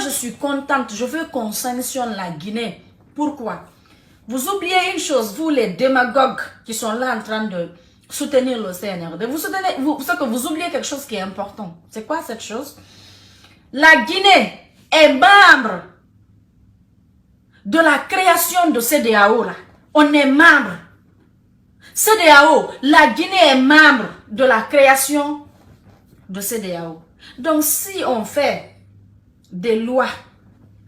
je suis contente, je veux qu'on sanctionne la Guinée. Pourquoi? Vous oubliez une chose, vous les démagogues qui sont là en train de soutenir le CNRD. Vous oubliez quelque chose qui est important. C'est quoi cette chose? La Guinée est membre de la création de CEDEAO là. On est membre. CEDEAO, la Guinée est membre de la création de CEDEAO. Donc si on fait des lois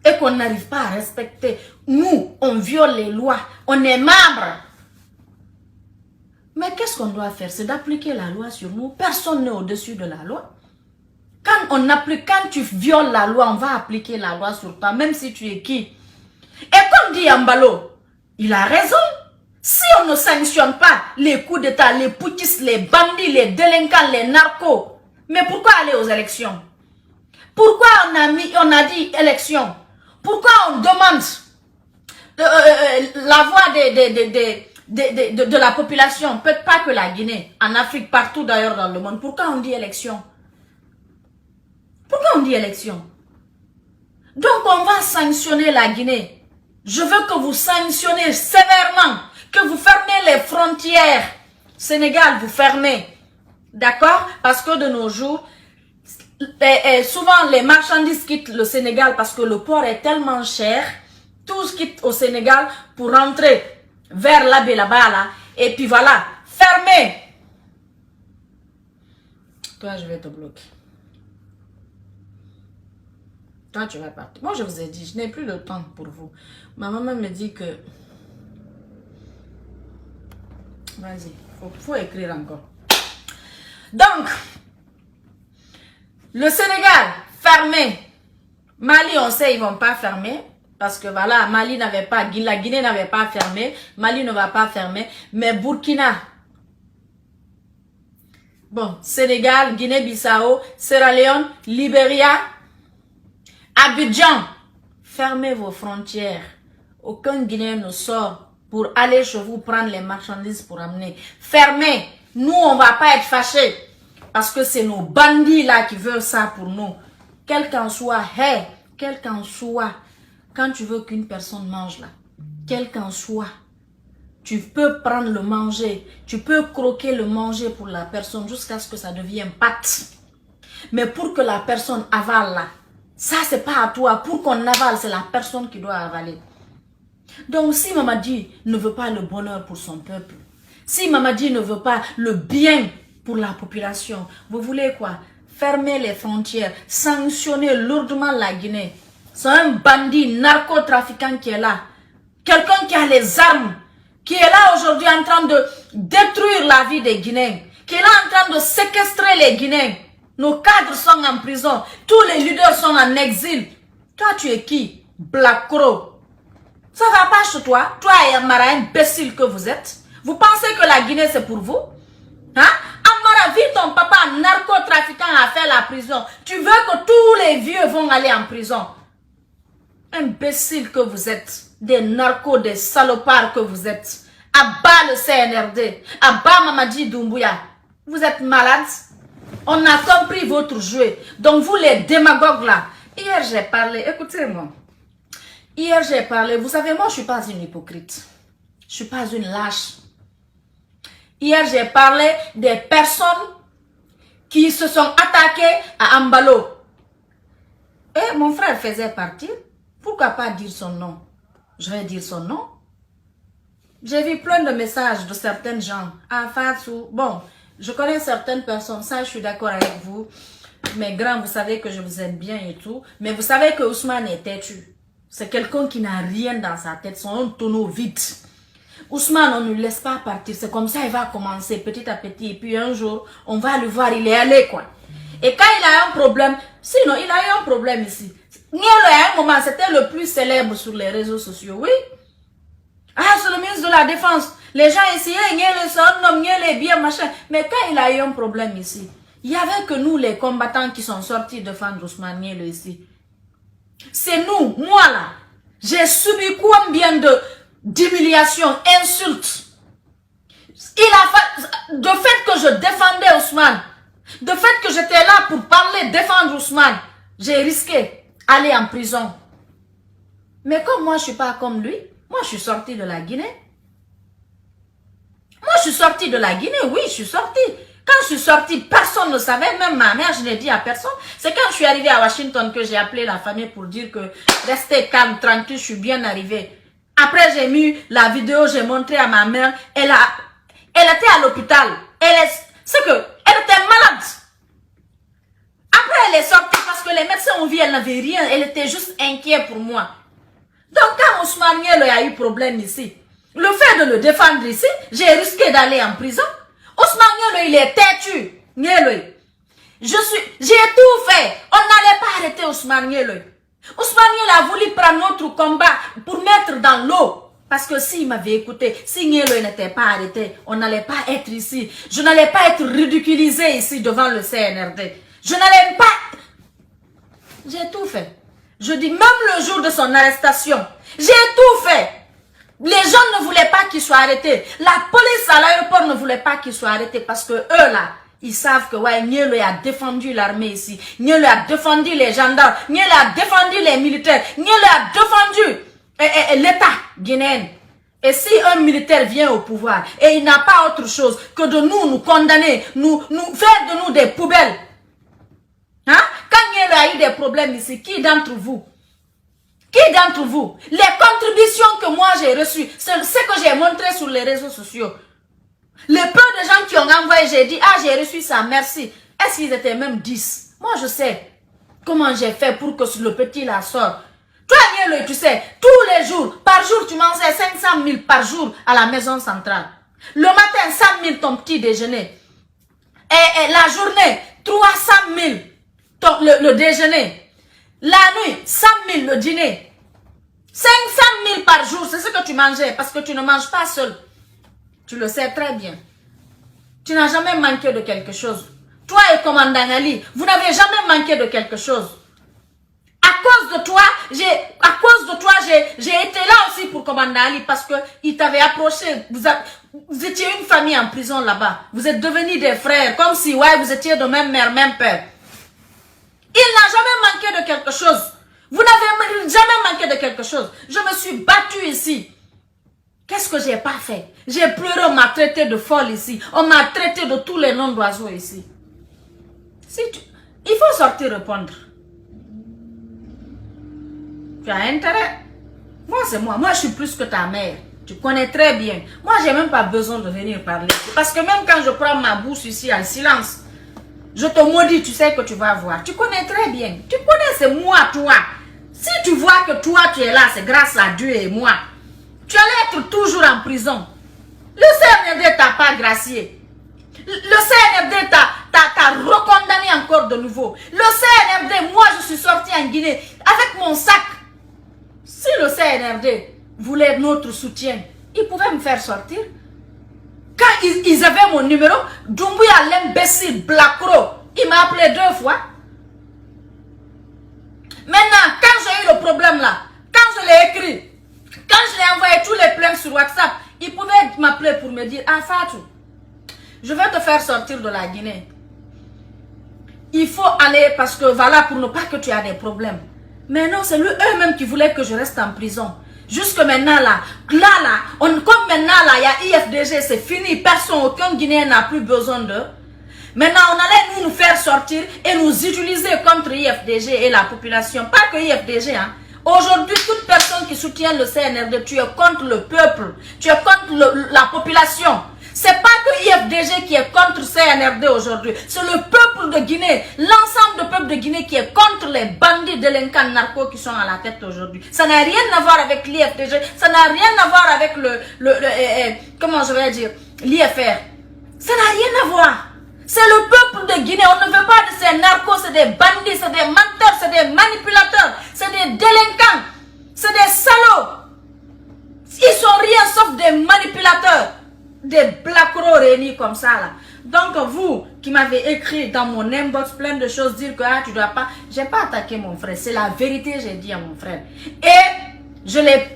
et qu'on n'arrive pas à respecter, nous, on viole les lois, on est membre. Mais qu'est-ce qu'on doit faire? C'est d'appliquer la loi sur nous. Personne n'est au-dessus de la loi. Quand tu violes la loi, on va appliquer la loi sur toi, même si tu es qui? Et comme dit Ambalo, il a raison. Si on ne sanctionne pas les coups d'État, les putschistes, les bandits, les délinquants, les narcos, mais pourquoi aller aux élections? Pourquoi on a dit élection? Pourquoi on demande la voix de la population? Peut-être pas que la Guinée, en Afrique, partout d'ailleurs dans le monde. Pourquoi on dit élection? Pourquoi on dit élection? Donc on va sanctionner la Guinée. Je veux que vous sanctionnez sévèrement, que vous fermez les frontières. Sénégal, vous fermez. D'accord? Parce que de nos jours, souvent les marchandises quittent le Sénégal parce que le port est tellement cher. Tous quittent au Sénégal pour rentrer vers l'Abbé là-bas là. Et puis voilà, fermez. Toi, je vais te bloquer. Toi, tu vas partir. Moi, je vous ai dit, je n'ai plus le temps pour vous. Ma maman me dit que... Vas-y, faut écrire encore. Donc, le Sénégal, fermé. Mali, on sait, ils ne vont pas fermer. Parce que voilà, Mali n'avait pas... La Guinée n'avait pas fermé. Mali ne va pas fermer. Mais Burkina... Bon, Sénégal, Guinée-Bissau, Sierra Leone, Libéria... Abidjan, fermez vos frontières. Aucun Guinéen ne sort pour aller chez vous prendre les marchandises pour amener. Fermez. Nous, on ne va pas être fâchés. Parce que c'est nos bandits là qui veulent ça pour nous. Quel qu'en soit, quel qu'en soit, quand tu veux qu'une personne mange là, quel qu'en soit, tu peux prendre le manger. Tu peux croquer le manger pour la personne jusqu'à ce que ça devienne pâte. Mais pour que la personne avale là, ça, c'est pas à toi. Pour qu'on avale, c'est la personne qui doit avaler. Donc, si Mamadi ne veut pas le bonheur pour son peuple, si Mamadi ne veut pas le bien pour la population, vous voulez quoi? Fermer les frontières, sanctionner lourdement la Guinée. C'est un bandit narcotrafiquant qui est là. Quelqu'un qui a les armes, qui est là aujourd'hui en train de détruire la vie des Guinéens, qui est là en train de séquestrer les Guinéens. Nos cadres sont en prison. Tous les leaders sont en exil. Toi, tu es qui? Black Crow. Ça va pas chez toi? Toi et Amara, imbécile que vous êtes. Vous pensez que la Guinée, c'est pour vous? Hein? Amara, vu ton papa narcotrafiquant a fait la prison. Tu veux que tous les vieux vont aller en prison? Imbécile que vous êtes. Des narcos, des salopards que vous êtes. Abat le CNRD. Abat Mamadi Doumbouya. Vous êtes malades? On a compris votre jeu. Donc vous les démagogues là. Hier j'ai parlé, écoutez-moi. Hier j'ai parlé, vous savez moi je suis pas une hypocrite. Je suis pas une lâche. Hier j'ai parlé des personnes qui se sont attaquées à Ambalo. Et mon frère faisait partie. Pourquoi pas dire son nom? Je vais dire son nom. J'ai vu plein de messages de certaines gens. Ah Fatou, bon... Je connais certaines personnes, ça je suis d'accord avec vous. Mes grands, vous savez que je vous aime bien et tout. Mais vous savez que Ousmane est têtu. C'est quelqu'un qui n'a rien dans sa tête, c'est un tonneau vide. Ousmane, on ne le laisse pas partir. C'est comme ça, il va commencer petit à petit. Et puis un jour, on va le voir, il est allé quoi. Et quand il a un problème, sinon il a eu un problème ici. Nielo, à un moment, c'était le plus célèbre sur les réseaux sociaux, oui. Ah, c'est le ministre de la Défense. Les gens ici, les bien, machin. Mais quand il a eu un problème ici, il n'y avait que nous, les combattants, qui sont sortis défendre Ousmane Nielo ici. C'est nous, moi là. J'ai subi combien d'humiliations, insultes. De fait que je défendais Ousmane, de fait que j'étais là pour parler, défendre Ousmane, j'ai risqué. aller en prison. Mais comme moi, je ne suis pas comme lui, moi, je suis sortie de la Guinée. Moi, je suis sortie de la Guinée, oui, je suis sortie. Quand je suis sortie, personne ne savait, même ma mère, je n'ai dit à personne. C'est quand je suis arrivée à Washington que j'ai appelé la famille pour dire que restez calme, tranquille, je suis bien arrivée. Après, j'ai mis la vidéo, j'ai montré à ma mère, elle était à l'hôpital. Elle était malade. Après, elle est sortie parce que les médecins ont vu, elle n'avait rien, elle était juste inquiète pour moi. Donc, quand Ousmane Ngelo a eu problème ici, le fait de le défendre ici, j'ai risqué d'aller en prison. Ousmane Ngelo, il est têtu. Ngelo. J'ai tout fait. On n'allait pas arrêter Ousmane Ngelo. Ousmane Ngelo a voulu prendre notre combat pour mettre dans l'eau. Parce que s'il m'avait écouté, si Ngelo n'était pas arrêté, on n'allait pas être ici. Je n'allais pas être ridiculisé ici devant le CNRD. Je n'allais pas... J'ai tout fait. Je dis, même le jour de son arrestation, j'ai tout fait. Les gens ne voulaient pas qu'il soit arrêté. La police à l'aéroport ne voulait pas qu'il soit arrêté parce que eux là, ils savent que ouais, Ngelo a défendu l'armée ici. Ngelo a défendu les gendarmes. Ngelo a défendu les militaires. Ngelo a défendu l'État guinéen. Et si un militaire vient au pouvoir et il n'a pas autre chose que de nous condamner, nous faire de nous des poubelles. Hein? Quand Ngelo a eu des problèmes ici, qui d'entre vous? Qui d'entre vous? Les contributions que moi j'ai reçues, c'est ce que j'ai montré sur les réseaux sociaux. Le peu de gens qui ont envoyé, j'ai dit, ah j'ai reçu ça, merci. Est-ce qu'ils étaient même 10? Moi je sais comment j'ai fait pour que le petit la sorte. Toi Ngelo, tu sais, tous les jours, par jour tu mangeais 500 000 par jour à la maison centrale. Le matin 100 000 ton petit déjeuner. Et la journée 300 000 le déjeuner. La nuit, 100 000 le dîner. 500 000 par jour, c'est ce que tu mangeais parce que tu ne manges pas seul. Tu le sais très bien. Tu n'as jamais manqué de quelque chose. Toi et commandant Ali, vous n'avez jamais manqué de quelque chose. À cause de toi, j'ai été là aussi pour commandant Ali parce que il t'avait approché. Vous étiez une famille en prison là-bas. Vous êtes devenus des frères, comme si ouais, vous étiez de même mère, même père. Il n'a jamais manqué de quelque chose. Vous n'avez jamais manqué de quelque chose. Je me suis battue ici. Qu'est-ce que j'ai pas fait? J'ai pleuré, on m'a traité de folle ici. On m'a traité de tous les noms d'oiseaux ici. Il faut sortir répondre. Tu as intérêt? Moi, c'est moi. Moi, je suis plus que ta mère. Tu connais très bien. Moi, j'ai même pas besoin de venir parler. Parce que même quand je prends ma bouche ici en silence, je te maudis, tu sais que tu vas voir. Tu connais très bien. Tu connais, c'est moi, toi. Si tu vois que toi, tu es là, c'est grâce à Dieu et moi. Tu allais être toujours en prison. Le CNRD t'a pas gracié. Le CNRD t'a recondamné encore de nouveau. Le CNRD, moi, je suis sorti en Guinée avec mon sac. Si le CNRD voulait notre soutien, ils pouvaient me faire sortir. Quand ils avaient mon numéro, Doumbouya, l'imbécile, Blacro, il m'a appelé 2 fois. Maintenant, quand j'ai eu le problème là, quand je l'ai écrit, quand je l'ai envoyé tous les plaintes sur WhatsApp, il pouvait m'appeler pour me dire, ah Fatou, je vais te faire sortir de la Guinée. Il faut aller parce que voilà, pour ne pas que tu aies des problèmes. Mais non, c'est eux-mêmes qui voulaient que je reste en prison. Jusque maintenant là, comme maintenant là, il y a IFDG, c'est fini, personne, aucun Guinéen n'a plus besoin d'eux. Maintenant, on allait nous faire sortir et nous utiliser contre IFDG et la population. Pas que IFDG, hein. Aujourd'hui, toute personne qui soutient le CNRD, tu es contre le peuple, tu es contre la population. C'est pas que IFDG qui est contre CNRD aujourd'hui, c'est le peuple de Guinée, l'ensemble du peuple de Guinée qui est contre les bandits délinquants narcos qui sont à la tête aujourd'hui. Ça n'a rien à voir avec l'IFDG, ça n'a rien à voir avec comment je vais dire, l'IFR. Ça n'a rien à voir. C'est le peuple de Guinée, on ne veut pas de ces narcos, c'est des bandits, c'est des menteurs, c'est des manipulateurs, c'est des délinquants, c'est des salauds. Ils sont rien sauf des manipulateurs. Des blacros réunis comme ça là. Donc vous qui m'avez écrit dans mon inbox plein de choses, dire que ah, tu dois pas, j'ai pas attaqué mon frère, c'est la vérité, j'ai dit à mon frère. Et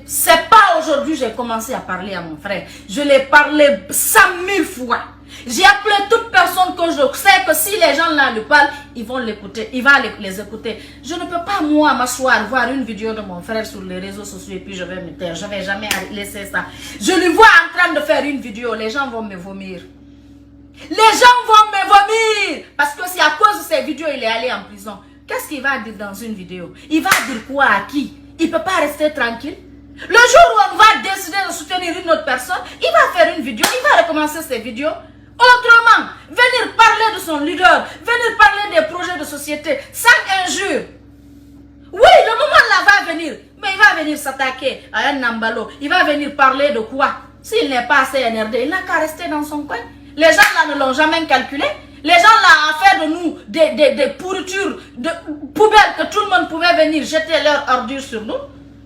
c'est pas aujourd'hui j'ai commencé à parler à mon frère, je l'ai parlé 100 000 fois. J'ai appelé toute personne que je sais que si les gens là lui parlent, ils vont l'écouter, il va les écouter. Je ne peux pas moi m'asseoir, voir une vidéo de mon frère sur les réseaux sociaux et puis je vais me taire. Je ne vais jamais laisser ça. Je le vois en train de faire une vidéo, les gens vont me vomir. Les gens vont me vomir parce que c'est à cause de ces vidéos il est allé en prison. Qu'est-ce qu'il va dire dans une vidéo? Il va dire quoi à qui? Il ne peut pas rester tranquille. Le jour où on va décider de soutenir une autre personne, il va faire une vidéo, il va recommencer ses vidéos. Autrement, venir parler de son leader, venir parler des projets de société, sans injure. Oui, le moment là va venir, mais il va venir s'attaquer à un Nambalo. Il va venir parler de quoi? S'il n'est pas assez NRD, il n'a qu'à rester dans son coin. Les gens là ne l'ont jamais calculé. Les gens là ont fait de nous des pourritures, de poubelles que tout le monde pouvait venir jeter leurs ordures sur nous.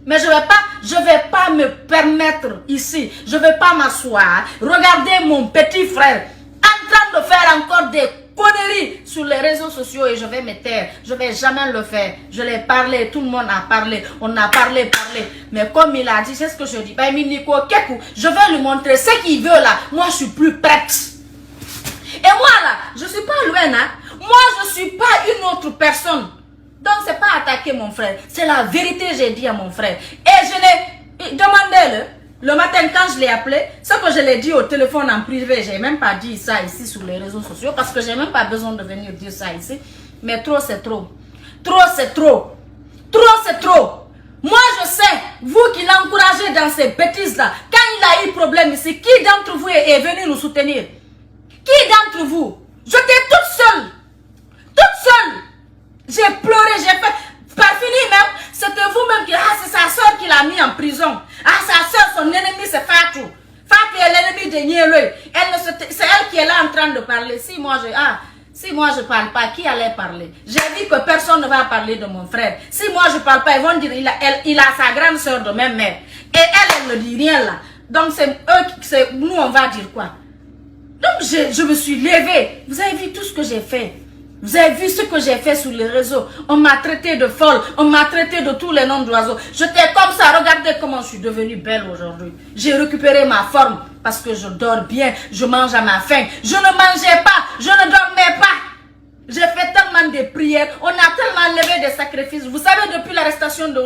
Mais je vais pas me permettre ici, je vais pas m'asseoir, regarder mon petit frère en train de faire encore des conneries sur les réseaux sociaux et je vais me taire. Je vais jamais le faire. Je l'ai parlé, tout le monde a parlé, on a parlé. Mais comme il a dit, c'est ce que je dis. Je vais lui montrer ce qu'il veut là. Moi, je suis plus prête. Et moi là, je suis pas loin, hein. Moi, je suis pas une autre personne. Donc, c'est pas attaquer mon frère. C'est la vérité, j'ai dit à mon frère. Et je l'ai demandé le matin quand je l'ai appelé. Ce que je l'ai dit au téléphone en privé, j'ai même pas dit ça ici sur les réseaux sociaux. Parce que j'ai même pas besoin de venir dire ça ici. Mais trop, c'est trop. Trop, c'est trop. Trop, c'est trop. Moi, je sais, vous qui l'encouragez dans ces bêtises-là, quand il a eu problème ici, qui d'entre vous est venu nous soutenir? Qui d'entre vous? J'étais toute seule. Toute seule. J'ai pleuré, j'ai fait. Par fini même, c'était vous-même qui. Ah, c'est sa soeur qui l'a mis en prison. Ah, sa soeur, son ennemi, c'est Fatou. Fatou est l'ennemi de Nielue. C'est elle qui est là en train de parler. Si moi je parle pas, qui allait parler? J'ai dit que personne ne va parler de mon frère. Si moi je parle pas, ils vont dire il a sa grande soeur de même mère. Et elle ne dit rien là. Donc c'est nous, on va dire quoi? Donc je me suis levée. Vous avez vu tout ce que j'ai fait. Vous avez vu ce que j'ai fait sur les réseaux. On m'a traité de folle. On m'a traité de tous les noms d'oiseaux. J'étais comme ça. Regardez comment je suis devenue belle aujourd'hui. J'ai récupéré ma forme parce que je dors bien. Je mange à ma faim. Je ne mangeais pas. Je ne dormais pas. J'ai fait tellement de prières. On a tellement levé des sacrifices. Vous savez, depuis l'arrestation de